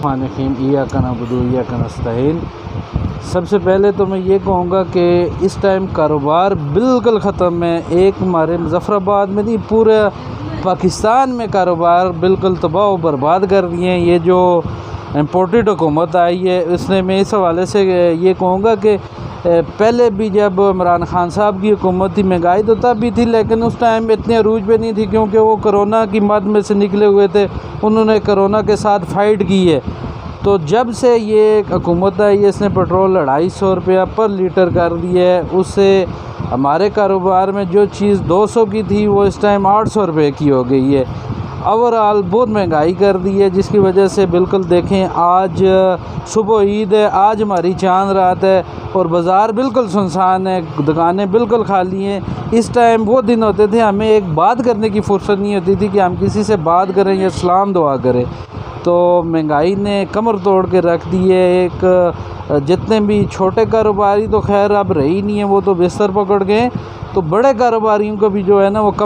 बिस्मिल्लाहिर्रहमानिर्रहीम इय्याका नअबुदु व इय्याका नस्तईन। सबसे पहले तो मैं ये कहूँगा कि इस टाइम कारोबार बिल्कुल ख़त्म है। एक हमारे मुज़फ़्फ़राबाद में नहीं, पूरे पाकिस्तान में कारोबार बिल्कुल तबाह व बर्बाद कर दिए हैं। ये जो इम्पोर्टेड हुकूमत आई है उसने, मैं इस हवाले से ये कहूँगा कि पहले भी जब इमरान खान साहब की हुकूमत थी, महंगाई तो तब भी थी, लेकिन उस टाइम इतने अरूज पे नहीं थी, क्योंकि वो कोरोना की मद में से निकले हुए थे। उन्होंने कोरोना के साथ फ़ाइट की है। तो जब से ये हुकूमत आई है, इसने पेट्रोल 250 रुपया पर लीटर कर दिया है। उससे हमारे कारोबार में जो चीज़ 200 की थी वो इस टाइम 800 रुपये की हो गई है। ओवरऑल बहुत महंगाई कर दी है, जिसकी वजह से बिल्कुल देखें, आज सुबह ईद है, आज हमारी चांद रात है और बाज़ार बिल्कुल सुनसान है, दुकानें बिल्कुल खाली हैं। इस टाइम वो दिन होते थे हमें एक बात करने की फ़ुर्सत नहीं होती थी कि हम किसी से बात करें या सलाम दुआ करें। तो महंगाई ने कमर तोड़ के रख दी है। एक जितने भी छोटे कारोबारी तो खैर अब रही नहीं है, वो तो बिस्तर पकड़ गए। तो बड़े कारोबारियों को भी जो है ना वो